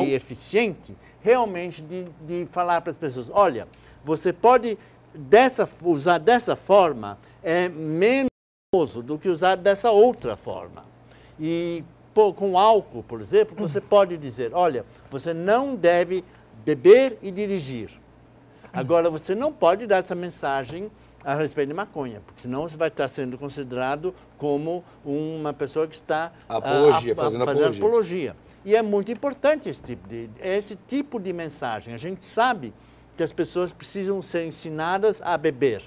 e eficiente, realmente de falar para as pessoas, olha, você pode usar dessa forma, é menos perigoso do que usar dessa outra forma. E com álcool, por exemplo, você pode dizer, olha, você não deve beber e dirigir. Agora, você não pode dar essa mensagem a respeito de maconha, porque senão você vai estar sendo considerado como uma pessoa que está fazendo apologia. E é muito importante esse tipo de mensagem. A gente sabe que as pessoas precisam ser ensinadas a beber.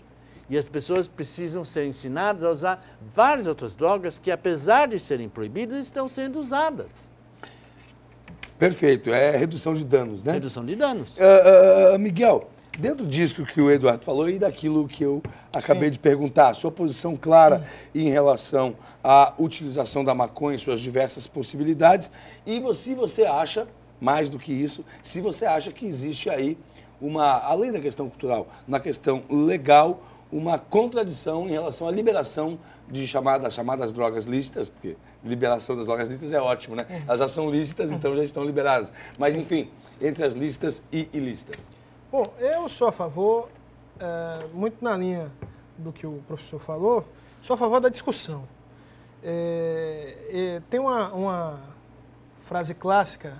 E as pessoas precisam ser ensinadas a usar várias outras drogas que, apesar de serem proibidas, estão sendo usadas. Perfeito, é redução de danos, né? Redução de danos. Miguel, dentro disso que o Eduardo falou e daquilo que eu acabei de perguntar, sua posição clara em relação à utilização da maconha e suas diversas possibilidades, e se você acha, mais do que isso, se você acha que existe aí além da questão cultural, na questão legal, uma contradição em relação à liberação de chamadas drogas lícitas, porque liberação das drogas lícitas é ótimo, né? Elas já são lícitas, então já estão liberadas. Mas, enfim, entre as lícitas e ilícitas. Bom, eu sou a favor, muito na linha do que o professor falou, sou a favor da discussão. Tem uma frase clássica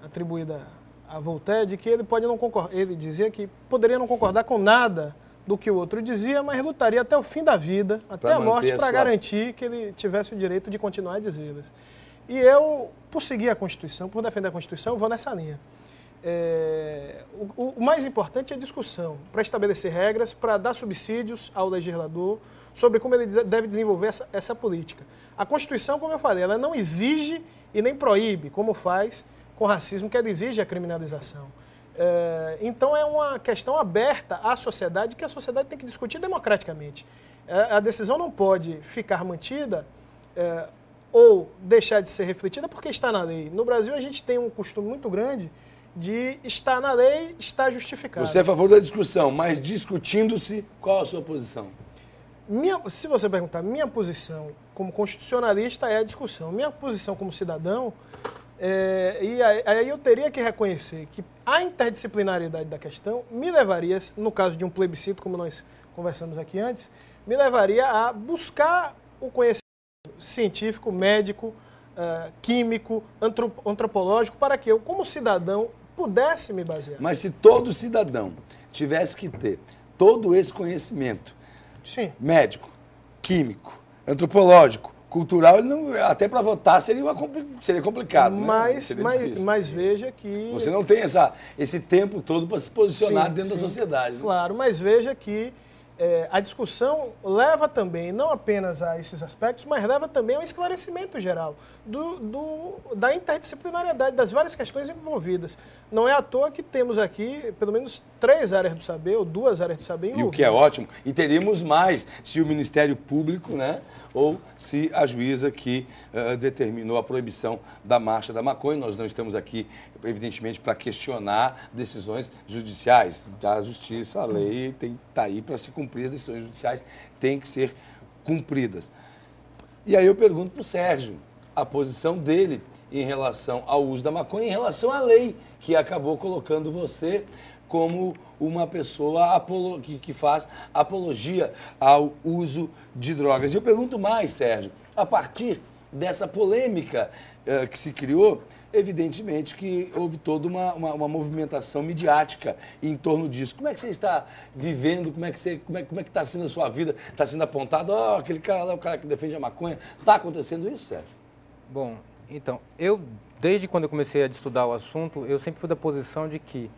atribuída a Voltaire de que ele dizia que poderia não concordar com nada do que o outro dizia, mas lutaria até o fim da vida, até a morte, para garantir que ele tivesse o direito de continuar a dizê-las. E eu, por seguir a Constituição, por defender a Constituição, eu vou nessa linha. O mais importante é a discussão, para estabelecer regras, para dar subsídios ao legislador sobre como ele deve desenvolver essa política. A Constituição, como eu falei, ela não exige e nem proíbe, como faz com o racismo, que ela exige a criminalização. Então é uma questão aberta à sociedade, que a sociedade tem que discutir democraticamente. A decisão não pode ficar mantida ou deixar de ser refletida porque está na lei. No Brasil a gente tem um costume muito grande de estar na lei, estar justificado. Você é a favor da discussão, mas discutindo-se, qual a sua posição? Se você perguntar, minha posição como constitucionalista é a discussão. Minha posição como cidadão, e aí eu teria que reconhecer que a interdisciplinaridade da questão me levaria, no caso de um plebiscito, como nós conversamos aqui antes, me levaria a buscar o conhecimento científico, médico, químico, antropológico, para que eu, como cidadão, pudesse me basear. Mas se todo cidadão tivesse que ter todo esse conhecimento, médico, químico, antropológico, cultural, até para votar seria complicado. Mas veja que... Você não tem esse tempo todo para se posicionar dentro da sociedade. Né? Claro, mas veja que a discussão leva também, não apenas a esses aspectos, mas leva também ao esclarecimento geral da interdisciplinariedade das várias questões envolvidas. Não é à toa que temos aqui pelo menos 3 áreas do saber, ou 2 áreas do saber envolvidas. E o que é ótimo. E teríamos mais se o Ministério Público, né, ou se a juíza que determinou a proibição da marcha da maconha. Nós não estamos aqui, evidentemente, para questionar decisões judiciais. Da justiça, a lei tem que estar aí para se cumprir, as decisões judiciais têm que ser cumpridas. E aí eu pergunto para o Sérgio a posição dele em relação ao uso da maconha, em relação à lei que acabou colocando você como uma pessoa que faz apologia ao uso de drogas. E eu pergunto mais, Sérgio, a partir dessa polêmica que se criou, evidentemente que houve toda uma movimentação midiática em torno disso. Como é que você está vivendo? Como é que está sendo a sua vida? Está sendo apontado, aquele cara lá é o cara que defende a maconha. Está acontecendo isso, Sérgio? Bom, então, desde quando eu comecei a estudar o assunto, eu sempre fui da posição de que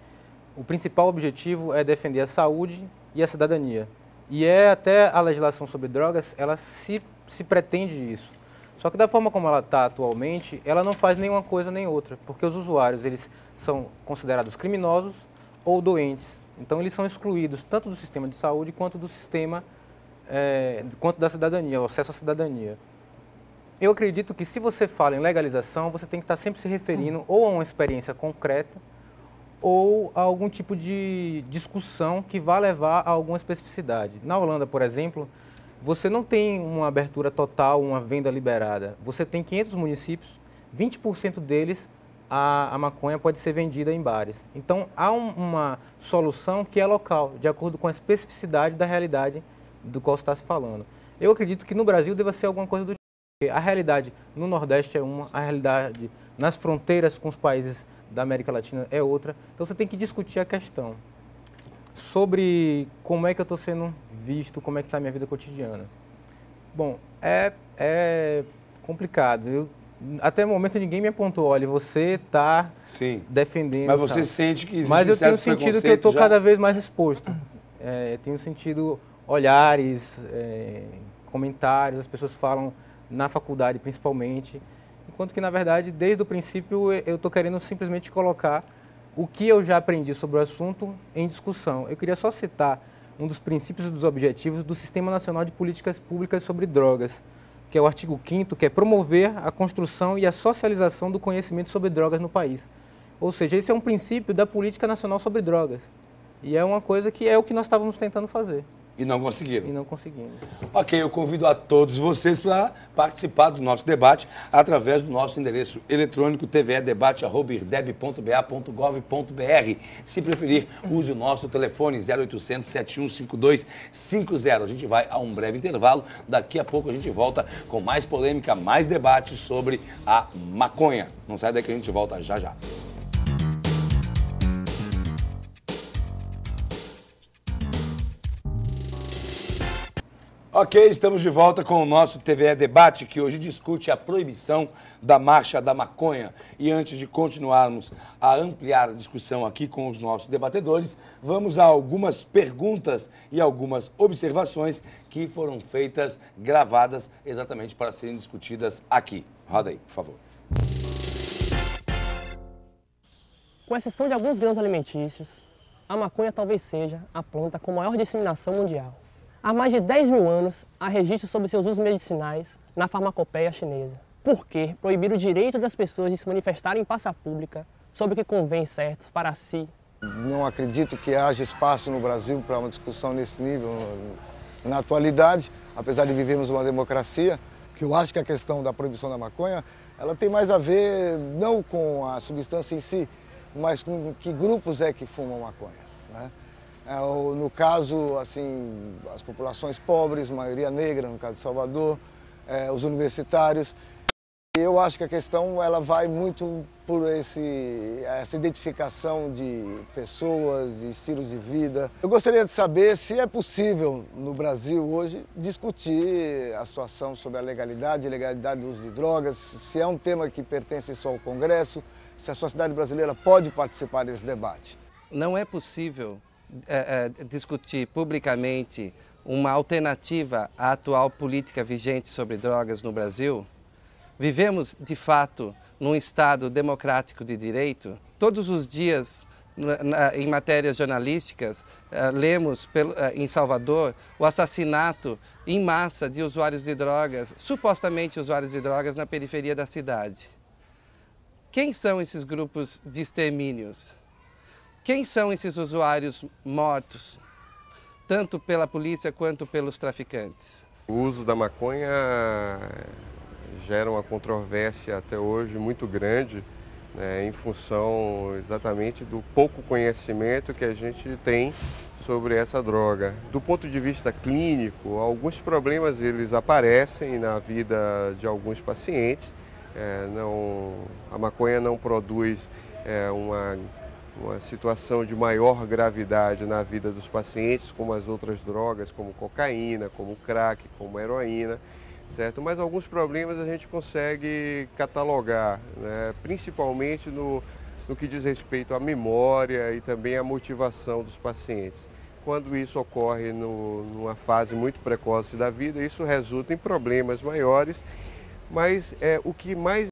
o principal objetivo é defender a saúde e a cidadania. E até a legislação sobre drogas, ela se pretende isso. Só que da forma como ela está atualmente, ela não faz nenhuma coisa nem outra, porque os usuários, eles são considerados criminosos ou doentes. Então, eles são excluídos tanto do sistema de saúde quanto do sistema, quanto da cidadania, o acesso à cidadania. Eu acredito que se você fala em legalização, você tem que estar sempre se referindo ou a uma experiência concreta ou a algum tipo de discussão que vá levar a alguma especificidade. Na Holanda, por exemplo, você não tem uma abertura total, uma venda liberada. Você tem 500 municípios, 20% deles a maconha pode ser vendida em bares. Então, há uma solução que é local, de acordo com a especificidade da realidade do qual está se falando. Eu acredito que no Brasil deva ser alguma coisa do tipo. A realidade no Nordeste é uma, a realidade nas fronteiras com os países da América Latina é outra. Então, você tem que discutir a questão sobre como é que eu estou sendo visto, como é que está a minha vida cotidiana. Bom, é complicado. Até o momento ninguém me apontou, olha, você está defendendo... Mas você sente que existe Mas eu tenho sentido que eu estou cada vez mais exposto. Tenho sentido olhares, comentários, as pessoas falam na faculdade principalmente, enquanto que, na verdade, desde o princípio eu estou querendo simplesmente colocar o que eu já aprendi sobre o assunto em discussão. Eu queria só citar um dos princípios e dos objetivos do Sistema Nacional de Políticas Públicas sobre Drogas, que é o artigo 5º, que é promover a construção e a socialização do conhecimento sobre drogas no país. Ou seja, esse é um princípio da Política Nacional sobre Drogas. E é uma coisa que é o que nós estávamos tentando fazer. E não conseguiram. E não conseguimos. Ok, eu convido a todos vocês para participar do nosso debate através do nosso endereço eletrônico tvedebate@irdeb.ba.gov.br. Se preferir, use o nosso telefone 0800 7152 50. A gente vai a um breve intervalo. Daqui a pouco a gente volta com mais polêmica, mais debate sobre a maconha. Não sai daí que a gente volta já já. Ok, estamos de volta com o nosso TVE Debate, que hoje discute a proibição da Marcha da Maconha. E antes de continuarmos a ampliar a discussão aqui com os nossos debatedores, vamos a algumas perguntas e algumas observações que foram feitas, gravadas, exatamente para serem discutidas aqui. Roda aí, por favor. Com exceção de alguns grãos alimentícios, a maconha talvez seja a planta com maior disseminação mundial. Há mais de 10 mil anos, há registros sobre seus usos medicinais na farmacopeia chinesa. Por que proibir o direito das pessoas de se manifestarem em praça pública sobre o que convém certo para si? Não acredito que haja espaço no Brasil para uma discussão nesse nível na atualidade, apesar de vivermos uma democracia. Que eu acho que a questão da proibição da maconha, ela tem mais a ver não com a substância em si, mas com que grupos é que fumam maconha, né? No caso, assim, as populações pobres, maioria negra, no caso de Salvador, os universitários. Eu acho que a questão ela vai muito por essa identificação de pessoas, de estilos de vida. Eu gostaria de saber se é possível, no Brasil hoje, discutir a situação sobre a legalidade e ilegalidade do uso de drogas, se é um tema que pertence só ao Congresso, se a sociedade brasileira pode participar desse debate. Não é possível discutir publicamente uma alternativa à atual política vigente sobre drogas no Brasil. Vivemos, de fato, num Estado democrático de direito. Todos os dias, em matérias jornalísticas, lemos em Salvador o assassinato em massa de usuários de drogas, supostamente usuários de drogas, na periferia da cidade. Quem são esses grupos de extermínios? Quem são esses usuários mortos, tanto pela polícia quanto pelos traficantes? O uso da maconha gera uma controvérsia até hoje muito grande, né, em função exatamente do pouco conhecimento que a gente tem sobre essa droga. Do ponto de vista clínico, alguns problemas eles aparecem na vida de alguns pacientes. A maconha não produz uma situação de maior gravidade na vida dos pacientes, como as outras drogas, como cocaína, como crack, como heroína, certo? Mas alguns problemas a gente consegue catalogar, né? Principalmente no que diz respeito à memória e também à motivação dos pacientes. Quando isso ocorre numa fase muito precoce da vida, isso resulta em problemas maiores, mas o que mais